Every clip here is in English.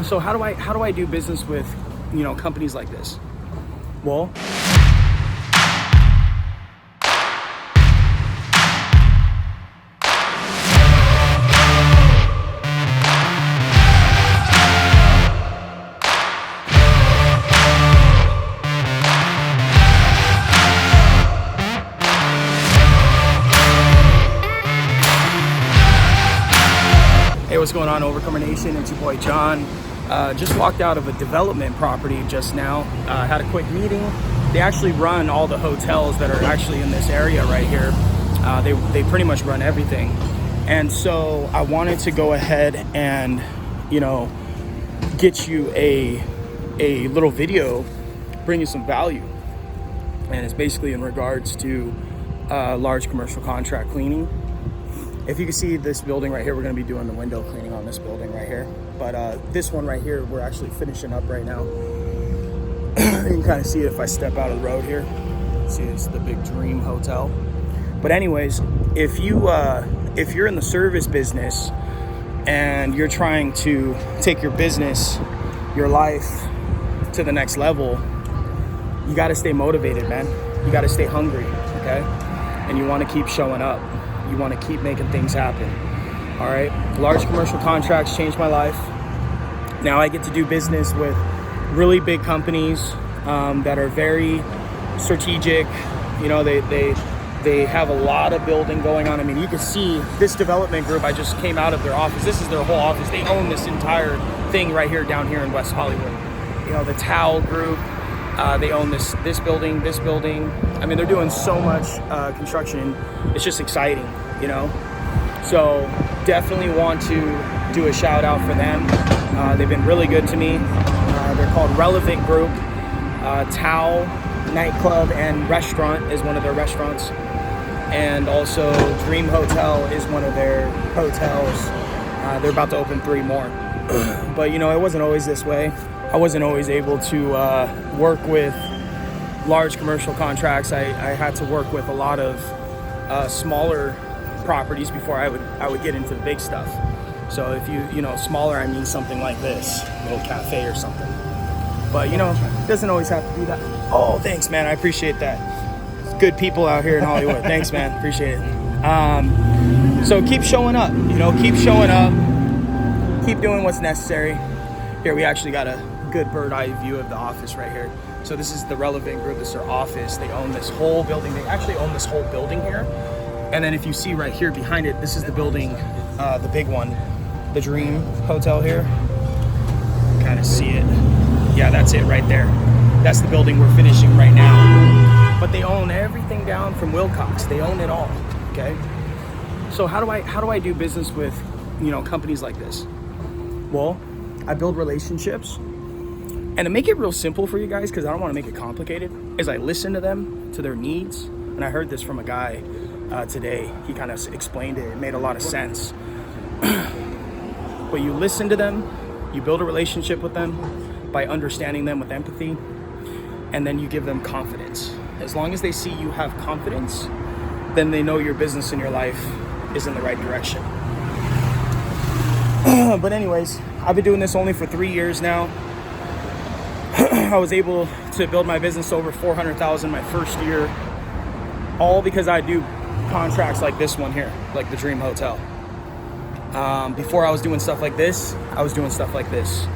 So how do I do business with, companies like this? Well, hey, what's going on, Overcomer Nation? It's your boy John. Just walked out of a development property just now. Had a quick meeting. They actually run all the hotels that are actually in this area right here. They pretty much run everything. And so I wanted to go ahead and, get you a little video, bring you some value. And it's basically in regards to large commercial contract cleaning. If you can see this building right here, we're going to be doing the window cleaning on this building right here. But this one right here, we're actually finishing up right now. You can kind of see it if I step out of the road here. See, it's the big Dream Hotel. But anyways, if you're in the service business and you're trying to take your business, your life to the next level, you got to stay motivated, man. You got to stay hungry, okay? And you want to keep showing up. You want to keep making things happen. All right. Large commercial contracts changed my life. Now I get to do business with really big companies that are very strategic. They have a lot of building going on. I mean, you can see this development group. I just came out of their office. This is their whole office. They own this entire thing right here down here in West Hollywood. The Towel Group. They own this building, this building. I mean, they're doing so much construction. It's just exciting, So definitely want to do a shout out for them. They've been really good to me. They're called Relevant Group. Tao Nightclub and Restaurant is one of their restaurants. And also Dream Hotel is one of their hotels. They're about to open 3 more. But, it wasn't always this way. I wasn't always able to work with large commercial contracts. I had to work with a lot of smaller properties before I would get into the big stuff. So if smaller, I mean something like this, a little cafe or something. But it doesn't always have to be that. Oh, thanks, man. I appreciate that. It's good people out here in Hollywood. Thanks, man. Appreciate it. So keep showing up. Keep showing up. Keep doing what's necessary. Here we actually got a good bird eye view of the office right here. So this is the Relevant Group. This is their office. They own this whole building. They actually own this whole building here. And then if you see right here behind it, this is the building, the big one, the Dream Hotel here. Kind of see it. Yeah, that's it right there. That's the building we're finishing right now. But they own everything down from Wilcox. They own it all. Okay. So how do I do business with companies like this? Well, I build relationships. And to make it real simple for you guys, because I don't want to make it complicated, is I listen to them, to their needs. And I heard this from a guy today. He kind of explained it. It made a lot of sense. But you listen to them, you build a relationship with them by understanding them with empathy, and then you give them confidence. As long as they see you have confidence, then they know your business and your life is in the right direction. But anyways, I've been doing this only for 3 years now. I was able to build my business over $400,000 my first year, all because I do contracts like this one here, like the Dream Hotel. Before I was doing stuff like this, I was doing stuff like this.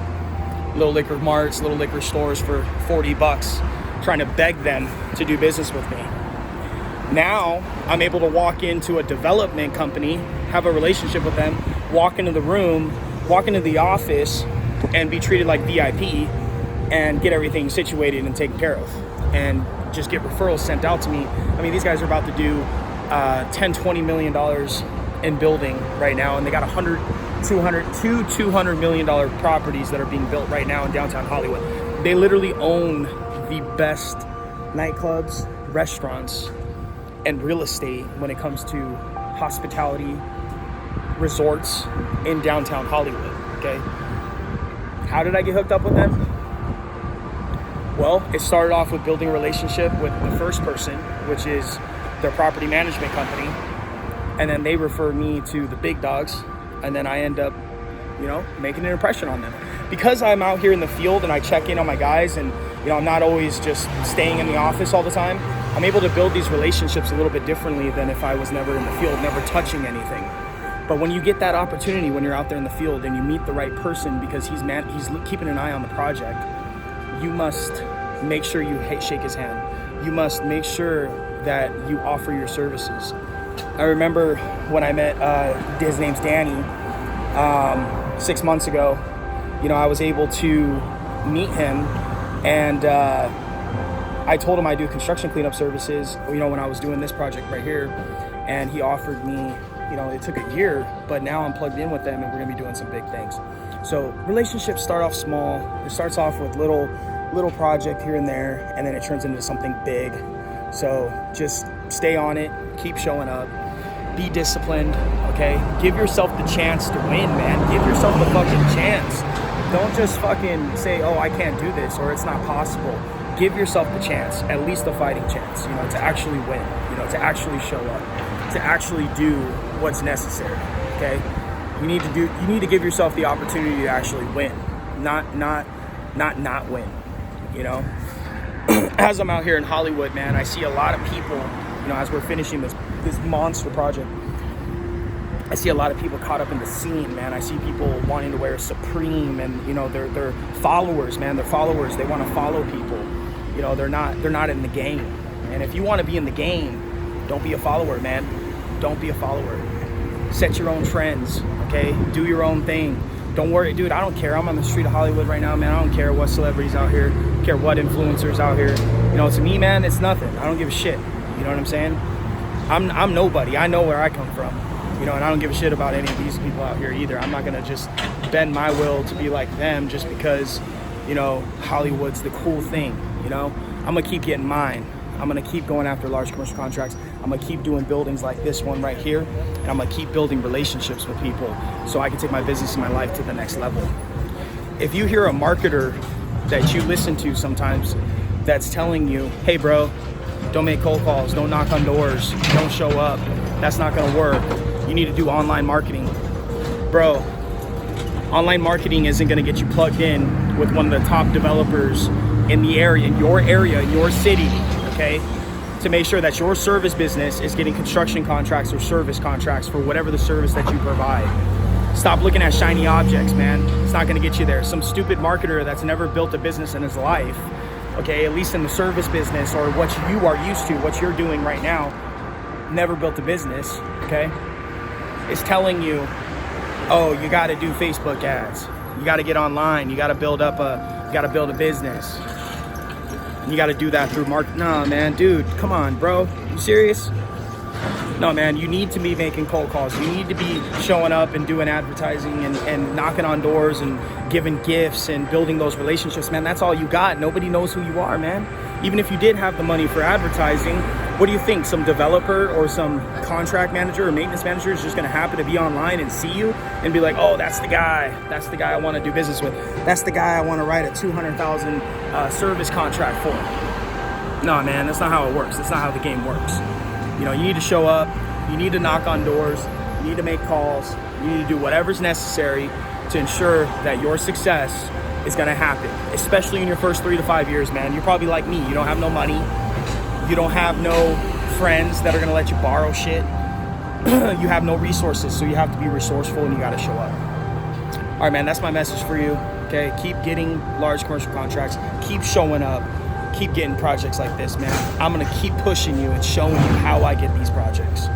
Little liquor marts, little liquor stores for $40, trying to beg them to do business with me. Now, I'm able to walk into a development company, have a relationship with them, walk into the room, walk into the office, and be treated like VIP, and get everything situated and taken care of, and just get referrals sent out to me. I mean, these guys are about to do $10-20 million in building right now, and they got 200 million properties that are being built right now in downtown Hollywood. They literally own the best nightclubs, restaurants, and real estate when it comes to hospitality resorts in downtown Hollywood. Okay, how did I get hooked up with them? Well, it started off with building a relationship with the first person, which is their property management company. And then they refer me to the big dogs. And then I end up, making an impression on them. because I'm out here in the field and I check in on my guys, and I'm not always just staying in the office all the time, I'm able to build these relationships a little bit differently than if I was never in the field, never touching anything. But when you get that opportunity, when you're out there in the field and you meet the right person because he's keeping an eye on the project, you must make sure you shake his hand. You must make sure that you offer your services. I remember when I met, his name's Danny, 6 months ago, I was able to meet him, and I told him I do construction cleanup services, when I was doing this project right here, and he offered me, it took a year, but now I'm plugged in with them and we're gonna be doing some big things. So relationships start off small. It starts off with little project here and there, and then it turns into something big. So just stay on it, keep showing up, be disciplined, okay? Give yourself the chance to win, man. Give yourself the fucking chance. Don't just fucking say, oh, I can't do this, or it's not possible. Give yourself the chance, at least a fighting chance, to actually win, to actually show up, to actually do what's necessary, okay? You need to give yourself the opportunity to actually win, not win, As I'm out here in Hollywood, man, I see a lot of people, as we're finishing this monster project, I see a lot of people caught up in the scene, man. I see people wanting to wear Supreme, and they're followers, man. They're followers. They want to follow people. They're not in the game. And if you want to be in the game, don't be a follower, man. Don't be a follower. Set your own trends, okay? Do your own thing. Don't worry, dude. I don't care. I'm on the street of Hollywood right now, man. I don't care what celebrities out here. I don't care what influencers out here. To me, man, it's nothing. I don't give a shit. You know what I'm saying? I'm nobody. I know where I come from. And I don't give a shit about any of these people out here either. I'm not gonna just bend my will to be like them just because, Hollywood's the cool thing, I'm gonna keep getting mine. I'm gonna keep going after large commercial contracts. I'm gonna keep doing buildings like this one right here, and I'm gonna keep building relationships with people so I can take my business and my life to the next level. If you hear a marketer that you listen to sometimes that's telling you, hey bro, don't make cold calls, don't knock on doors, don't show up, that's not gonna work, you need to do online marketing. Bro, online marketing isn't gonna get you plugged in with one of the top developers in the area, in your city, okay? To make sure that your service business is getting construction contracts or service contracts for whatever the service that you provide. Stop looking at shiny objects, man. It's not gonna get you there. Some stupid marketer that's never built a business in his life, okay, at least in the service business or what you are used to, what you're doing right now, never built a business, okay, is telling you, oh, you gotta do Facebook ads. You gotta get online. You gotta build a business. You got to do that through market. No, man, dude, come on, bro. You serious? No, man, you need to be making cold calls. You need to be showing up and doing advertising and knocking on doors and giving gifts and building those relationships, man. That's all you got. Nobody knows who you are, man. Even if you did have the money for advertising, what do you think? Some developer or some contract manager or maintenance manager is just going to happen to be online and see you and be like, oh, that's the guy. That's the guy I want to do business with. That's the guy I want to write a $200,000 service contract for. No, man, that's not how it works. That's not how the game works. You need to show up. You need to knock on doors. You need to make calls. You need to do whatever's necessary to ensure that your success is going to happen, especially in your first 3 to 5 years, man. You're probably like me. You don't have no money. You don't have no friends that are going to let you borrow shit. You have no resources, so you have to be resourceful and you got to show up. All right, man, that's my message for you, okay? Keep getting large commercial contracts. Keep showing up. Keep getting projects like this, man. I'm going to keep pushing you and showing you how I get these projects.